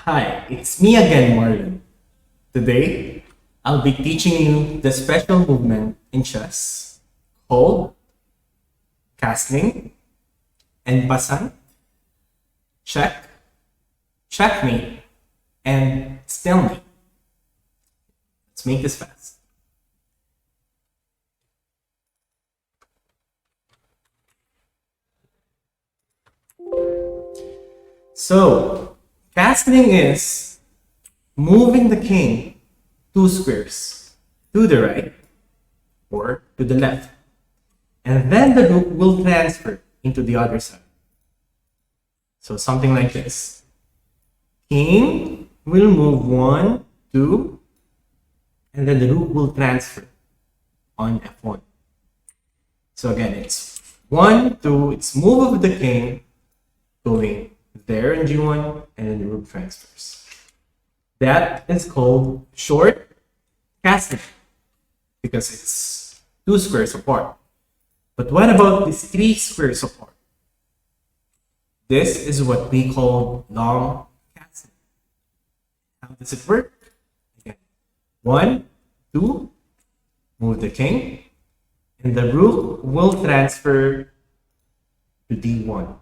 Hi, it's me again, Marlon. Today, I'll be teaching you the special movement in chess called castling and pasan, check, checkmate, and stalemate. Let's make this fast. So, castling is moving the king 2 squares to the right or to the left. And then the rook will transfer into the other side. So something like this. King will move 1, 2, and then the rook will transfer on F1. So again, it's 1, 2, it's move of the king going there in G1, and then the rook transfers. That is called short castling because it's 2 squares apart. But what about these 3 squares apart? This is what we call long castling. How does it work? Again, 1, 2, move the king, and the rook will transfer to D1.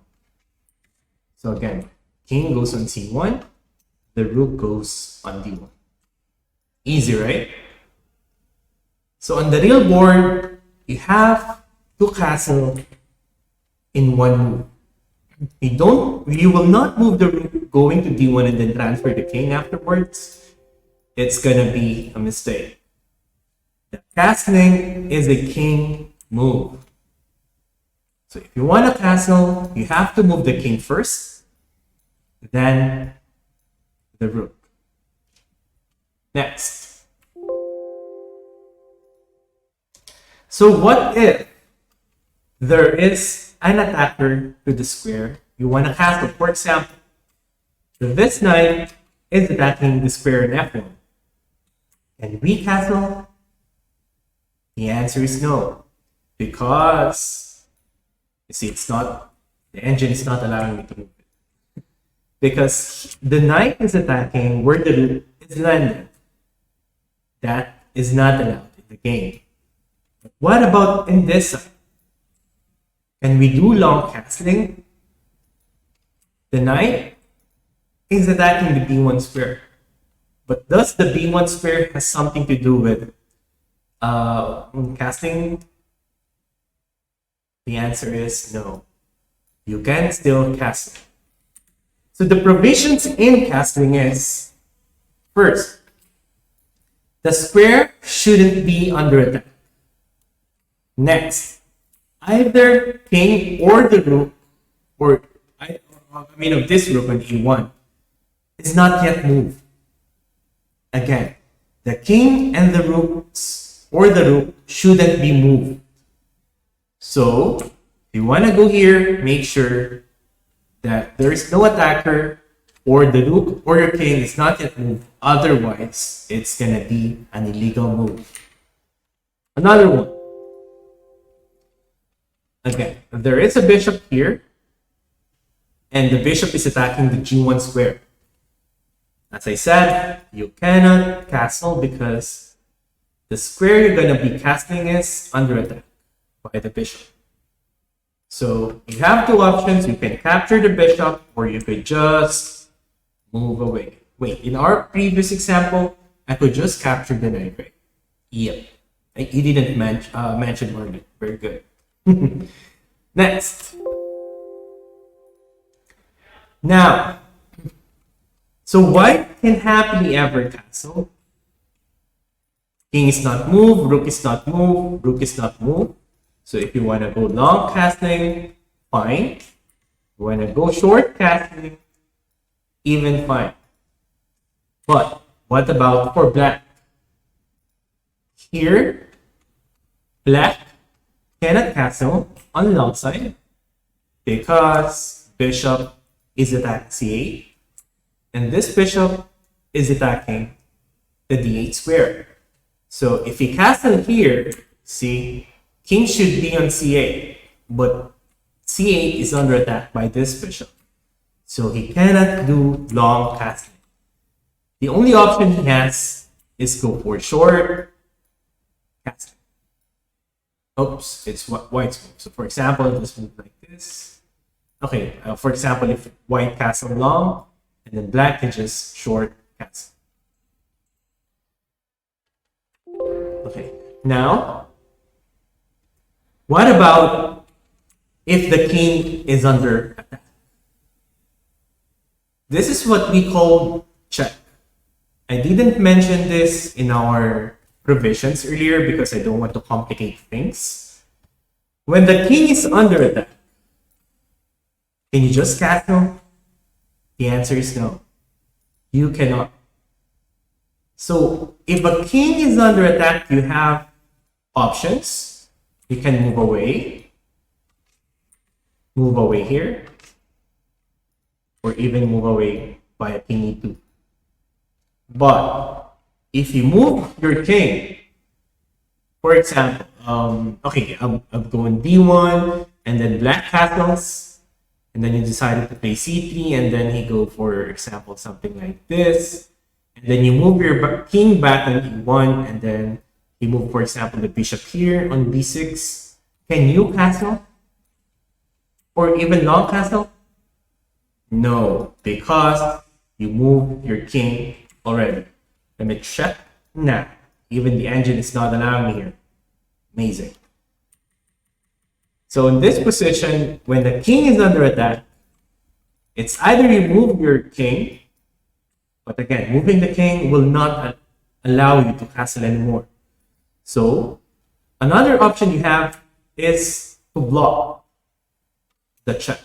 So again, king goes on C1, the rook goes on D1. Easy, right? So on the real board, you have to castle in one move. You will not move the rook going to D1 and then transfer the king afterwards. It's gonna be a mistake. The castling is a king move. So if you want to castle, you have to move the king first, then the rook. Next. So what if there is an attacker to the square you want to castle? For example, this knight is attacking the square in F1. Can we castle? The answer is no, because you see, the engine is not allowing me to move it. Because the knight is attacking where the rook is landed. That is not allowed in the game. But what about in this side? Can we do long castling? The knight is attacking the B1 square. But does the B1 square has something to do with castling? The answer is no. You can still castle. So the provisions in castling is, first, the square shouldn't be under attack. Next, either king or the rook, of this rook on E1, is not yet moved. Again, the king and the rooks or the rook shouldn't be moved. So, if you want to go here, make sure that there is no attacker or the rook or your king is not yet moved. Otherwise, it's going to be an illegal move. Another one. Again, there is a bishop here, and the bishop is attacking the G1 square. As I said, you cannot castle because the square you're going to be castling is under attack by the bishop. So you have 2 options. You can capture the bishop or you could just move away. Wait, in our previous example, I could just capture the knight, right? Yep. You didn't mention Marlon. Very good. Next. Now, so white can happily ever castle. King is not moved, rook is not moved, rook is not moved. So if you want to go long castling, fine. If you want to go short castling, even fine. But what about for black? Here, black cannot castle on the long side because bishop is attacking C8 and this bishop is attacking the D8 square. So if he castles here, see, king should be on C8, but C8 is under attack by this bishop. So he cannot do long castling. The only option he has is go for short castle. Oops, it's white's move. So for example, let's move like this. Okay, for example, if white castle long, and then black can just short castle. Okay, now, what about if the king is under attack? This is what we call check. I didn't mention this in our provisions earlier because I don't want to complicate things. When the king is under attack, can you just castle? The answer is no. You cannot. So if a king is under attack, you have options. You can move away here, or even move away by a king e2. But if you move your king, for example, okay, I'm going d1, and then black castles, and then you decided to play c3, and then he go, for example, something like this. And then you move your king back on e1, and then you move, for example, the bishop here on b6. Can you castle? Or even long castle? No, because you move your king already. Let me check. Nah, even the engine is not allowing me here. Amazing. So in this position, when the king is under attack, it's either you move your king, but again, moving the king will not allow you to castle anymore. So another option you have is to block the check.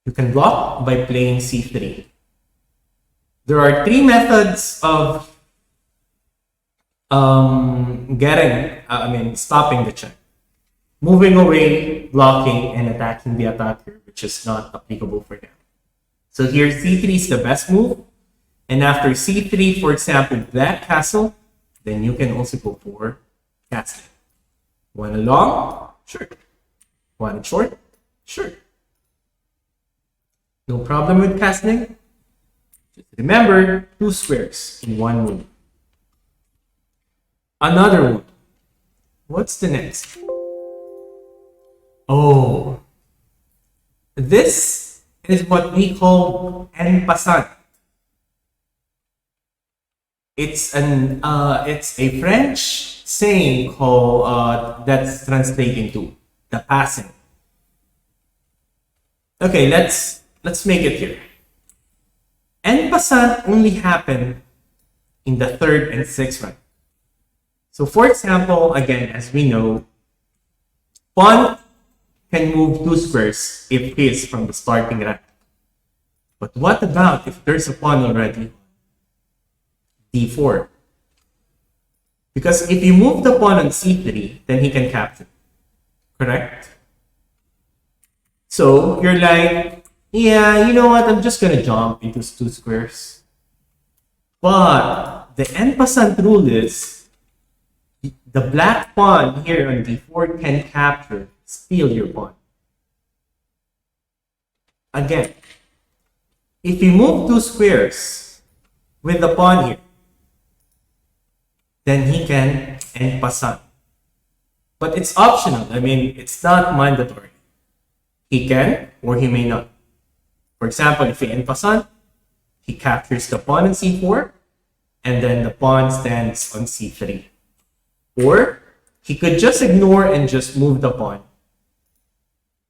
You can block by playing c3. There are three methods of stopping the check. Moving away, blocking, and attacking the attacker, which is not applicable for them. So here c3 is the best move. And after c3, for example, black castle, then you can also go for castling. Want a long? Sure. Want it short? Sure. No problem with castling. Just remember, 2 squares in one move. Another one. What's the next? Oh, this is what we call en passant. It's a French saying called that's translating to the passing. Okay, let's make it here. En passant only happen in the 3rd and 6th rank. So for example, again, as we know, pawn can move 2 squares if he is from the starting rank. But what about if there's a pawn already? d4. Because if you move the pawn on c3, then he can capture. Correct? So you're like, yeah, you know what? I'm just going to jump into 2 squares. But the en passant rule is the black pawn here on d4 can capture, steal your pawn. Again, if you move 2 squares with the pawn here, then he can en passant. But it's optional. I mean, it's not mandatory. He can or he may not. For example, if he en passant, he captures the pawn on c4, and then the pawn stands on c3. Or he could just ignore and just move the pawn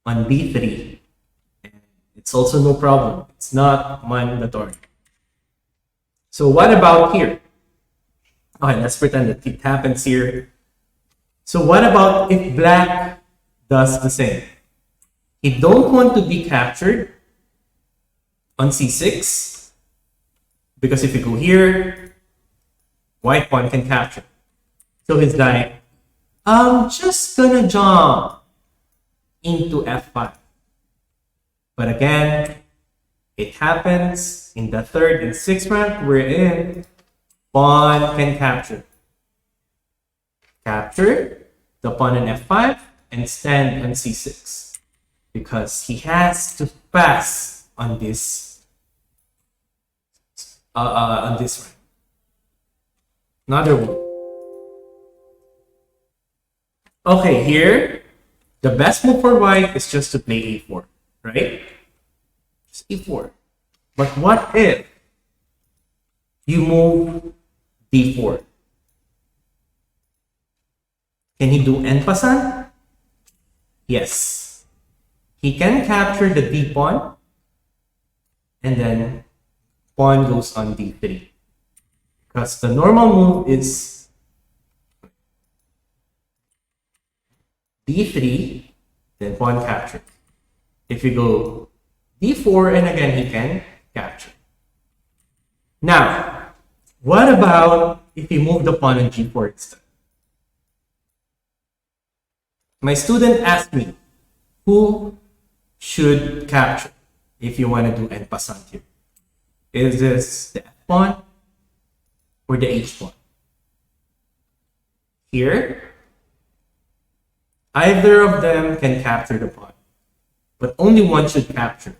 on b3. It's also no problem. It's not mandatory. So what about here? Okay, let's pretend that it happens here. So what about if black does the same? He don't want to be captured on c6, because if you go here, white pawn can capture. So he's like, I'm just gonna jump into f5. But again, it happens in the 3rd and 6th rank we're in. Pawn can capture. Capture the pawn on f5 and stand on c6. Because he has to pass on this on this rank. Another one. Okay, here, the best move for white is just to play a4, right? Just e4. But what if you move d4? Can he do en passant? Yes. He can capture the d pawn, and then pawn goes on d3. Because the normal move is d3, then pawn capture. If you go d4, and again he can capture. Now, what about if you move the pawn on g4 instead? My student asked me, who should capture if you want to do en passant here? Is this the f pawn or the h pawn? Here, either of them can capture the pawn, but only one should capture.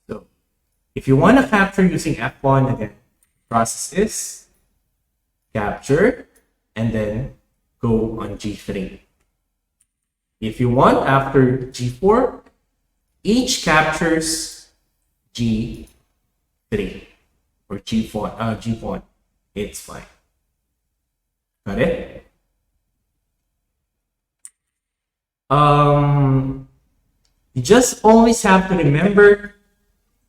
So, if you want to capture using f pawn, again, process is capture and then go on g3. If you want, after g4, each captures g3 or g pawn. It's fine. Got it? You just always have to remember,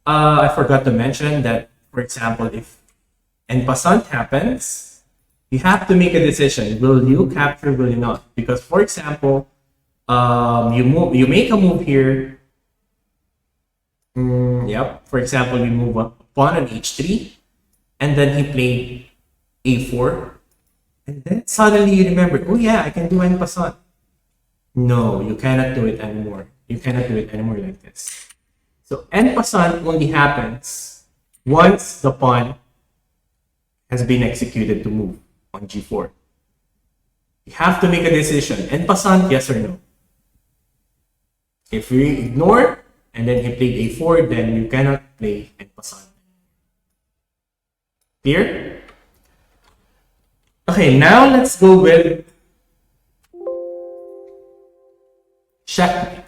I forgot to mention that, for example, if en passant happens, you have to make a decision. Will you capture, will you not? Because, for example, you make a move here. Yep. For example, you move a pawn on h3, and then he played a4, and then suddenly you remember, oh yeah, I can do en passant. No, you cannot do it anymore. You cannot do it anymore like this. So en passant only happens once the pawn has been executed to move on g4. You have to make a decision. En passant, yes or no? If we ignore and then he played a4, then you cannot play en passant. Clear? Okay, now let's go with checkmate.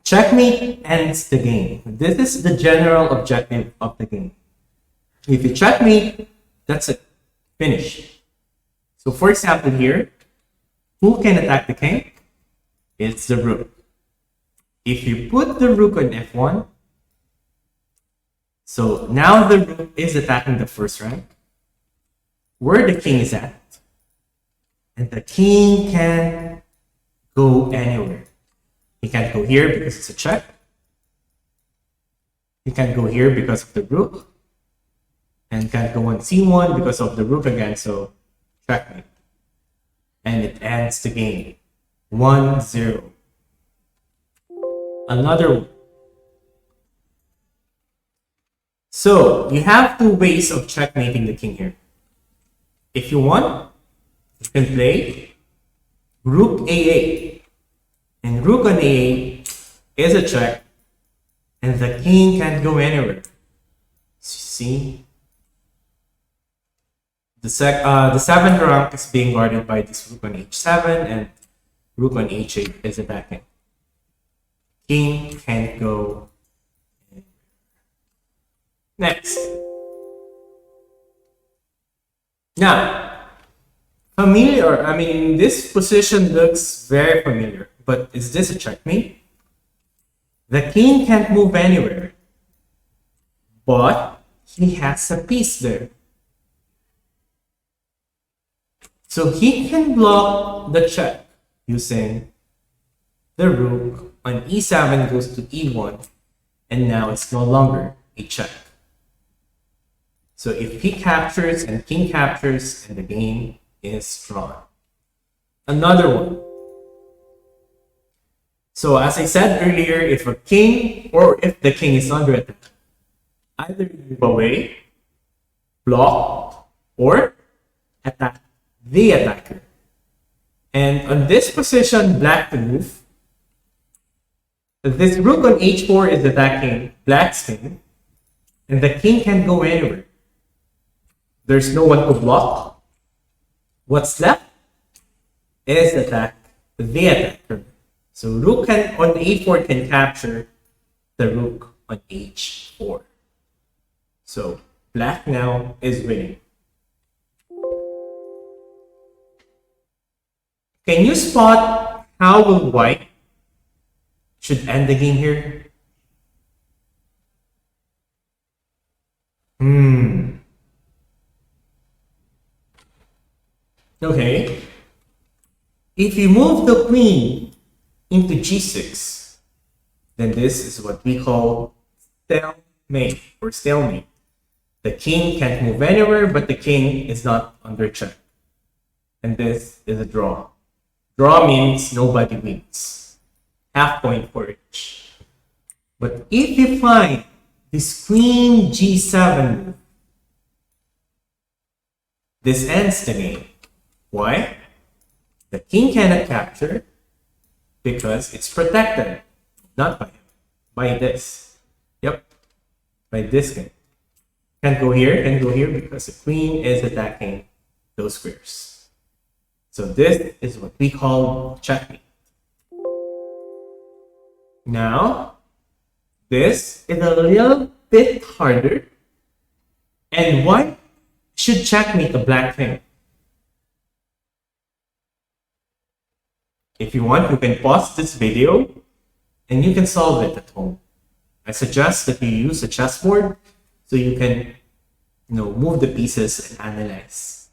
Checkmate ends the game. This is the general objective of the game. If you checkmate, that's it. Finish. So for example here, who can attack the king? It's the rook. If you put the rook on f1, so now the rook is attacking the first rank, where the king is at, and the king can go anywhere. He can't go here because it's a check. He can't go here because of the rook, and can't go on c1 because of the rook again, so checkmate. And it ends the game 1-0. Another one. So you have two ways of checkmating the king here. If you want, you can play rook a8, and rook on a8 is a check, and the king can't go anywhere. See, the seventh rank is being guarded by this rook on h7, and rook on h8 is attacking. King can't go anywhere. Next. Now, familiar, I mean, this position looks very familiar, but is this a checkmate? The king can't move anywhere, but he has a piece there. So he can block the check using the rook on e7 goes to e1, and now it's no longer a check. So if he captures and king captures, and the game is drawn. Another one. So as I said earlier, if a king or if the king is under attack, either move away, block, or attack the attacker. And on this position, black to move, This rook on h4 is attacking black's king, and the king can't go anywhere. There's no one to block. What's left is the attacker. So rook on a4 can capture the rook on h4. So black now is winning. Can you spot how will white should end the game here? Okay. If you move the queen into g6, then this is what we call stalemate or stalemate. The king can't move anywhere, but the king is not under check. And this is a draw. Draw means nobody wins. Half point for each. But if you find this queen g7 move, this ends the game. Why? The king cannot capture because it's protected. Not by him. By this. Yep. By this king. Can't go here because the queen is attacking those squares. So this is what we call checkmate. Now, this is a little bit harder. And white should checkmate the black king. If you want, you can pause this video and you can solve it at home. I suggest that you use a chessboard so you can, move the pieces and analyze.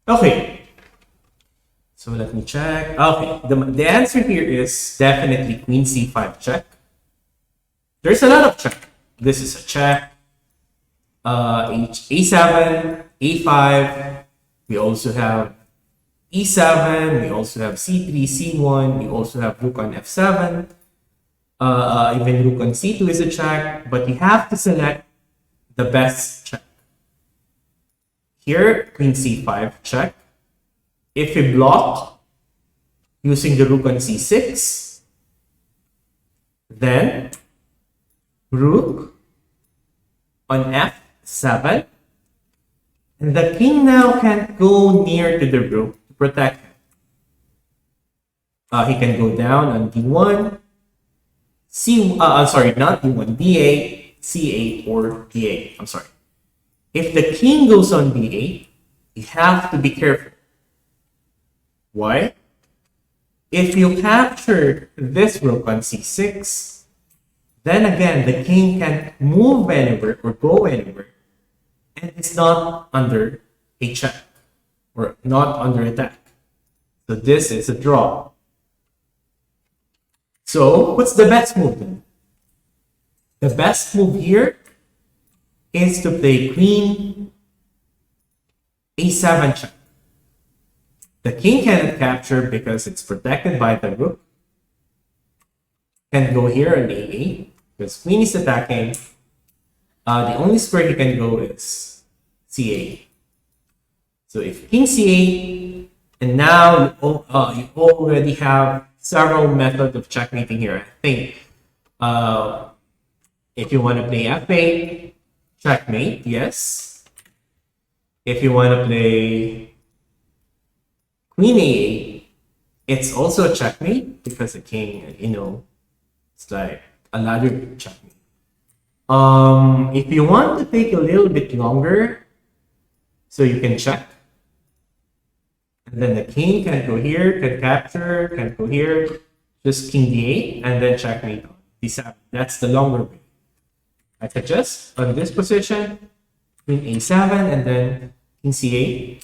Okay. So let me check. Okay, the answer here is definitely queen c5 check. There's a lot of check. This is a check. a7, a5. We also have e7. We also have c3, c1. We also have rook on f7. Even rook on c2 is a check. But you have to select the best check. Here, queen c5 check. If we block using the rook on c6, then rook on f7, and the king now can't go near to the rook to protect him. He can go down on d1, not d1, d8, c8, or d8. I'm sorry. If the king goes on d8, you have to be careful. Why? If you capture this rook on c6, then again, the king can't move anywhere or go anywhere, and it's not under a check or not under attack. So this is a draw. So what's the best move then? The best move here is to play queen a7 check. The king cannot capture because it's protected by the rook. Can go here on a8 because queen is attacking. The only square he can go is c8. So if king c8, and now you already have several methods of checkmating here. I think if you want to play f8, checkmate, yes. If you want to play queen a8, it's also a checkmate because the king, it's like a ladder checkmate. If you want to take a little bit longer, so you can check. And then the king can go here, can capture, can go here, just king d8, and then checkmate on d7. That's the longer way. I suggest on this position, queen a7, and then king c8.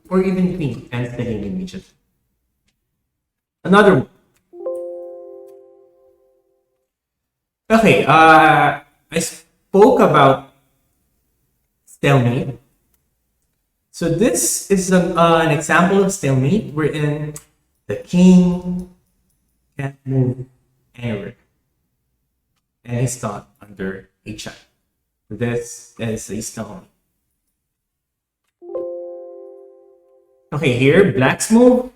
Or even queen and the game immediately. Another one. Okay, I spoke about stalemate. So this is an example of stalemate wherein the king can't move anywhere. And he's not under a check. This is a stalemate. Okay, here, black's move.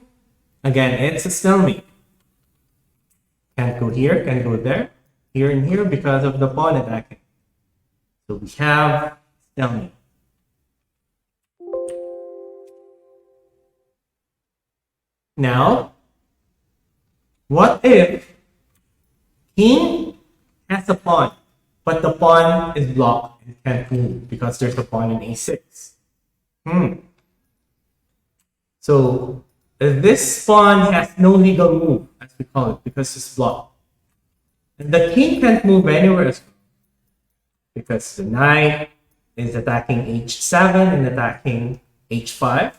Again, it's a stalemate. Can't go here, can't go there, here and here because of the pawn attacking. So we have stalemate. Now, what if king has a pawn, but the pawn is blocked and can't move because there's a pawn in a6? So this pawn has no legal move, as we call it, because it's blocked. And the king can't move anywhere as well, because the knight is attacking h7 and attacking h5.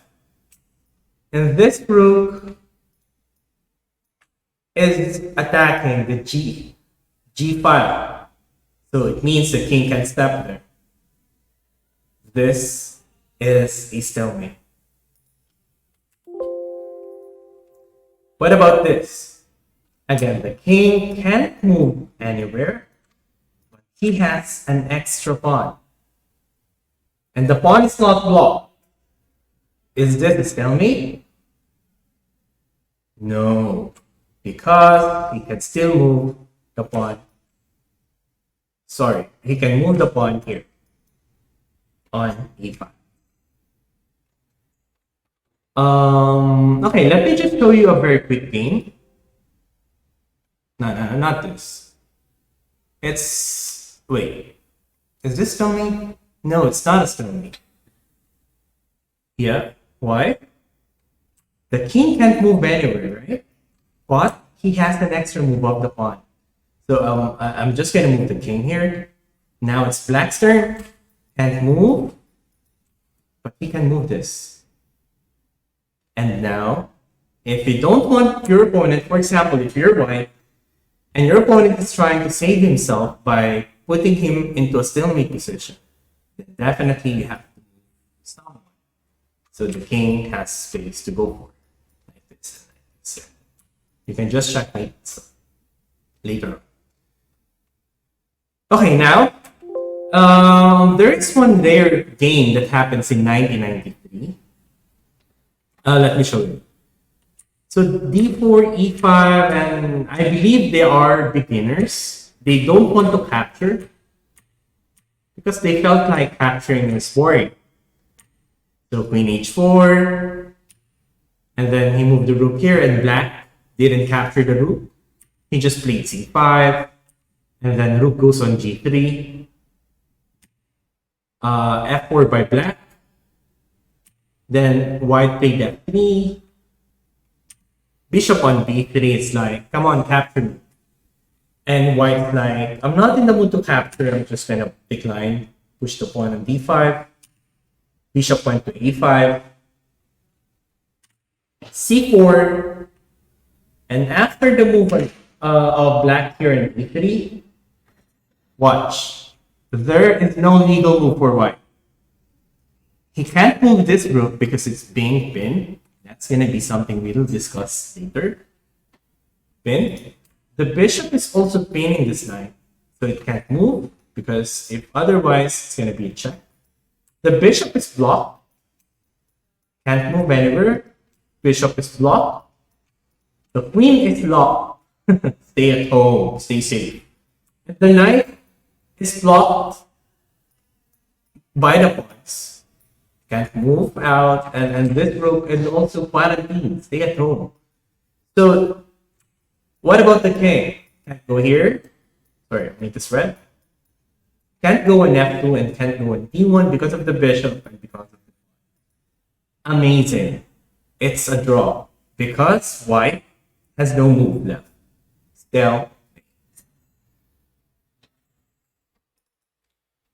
And this rook is attacking the g file. So it means the king can step there. This is a stalemate. What about this? Again, the king can't move anywhere, but he has an extra pawn. And the pawn is not blocked. Is this a stalemate? No, because he can still move the pawn. Sorry, he can move the pawn here on e5. Okay, let me just show you a very quick game. No, not this. It's, wait, is this stalemate? No, it's not a stalemate. Yeah, why? The king can't move anywhere, right? But he has an extra move of the pawn. So I'm just gonna move the king here. Now it's black's turn. Can't move, but he can move this. And now, if you don't want your opponent, for example, if you're white, and your opponent is trying to save himself by putting him into a stalemate position, then definitely you have to stop him. So the king has space to go for it, like this, like this. You can just checkmate later on. Okay, now, there is one rare game that happens in 1993. Let me show you. So d4, e5, and I believe they are beginners. They don't want to capture because they felt like capturing is boring. So queen h4, and then he moved the rook here, and black didn't capture the rook. He just played c5, and then rook goes on g3. F4 by black. Then white played f3. Bishop on b3 is like, come on, capture me. And white's like, I'm not in the mood to capture, I'm just gonna decline. Push the pawn on d5. Bishop went to a5. c4. And after the movement of black here in e3, watch. There is no legal move for white. He can't move this rook because it's being pinned. That's going to be something we'll discuss later. Pinned. The bishop is also pinning this knight. So it can't move because if otherwise it's going to be a check. The bishop is blocked. Can't move anywhere. Bishop is blocked. The queen is locked. Stay at home. Stay safe. The knight is blocked by the pawns. Can't move out, and this rook is also quarantined. Stay at home. So, what about the king? Can't go here. Sorry, make this red. Can't go on f2 and can't go on d1 because of the bishop and because of the pawn. Amazing. It's a draw because white has no move left. Still.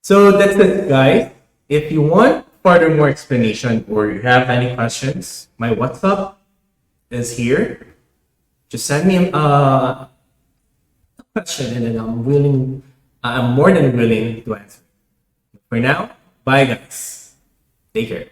So that's it, guys. If you want further more explanation or you have any questions, my WhatsApp is here. Just send me a question and then I'm more than willing to answer. For now, bye guys. Take care.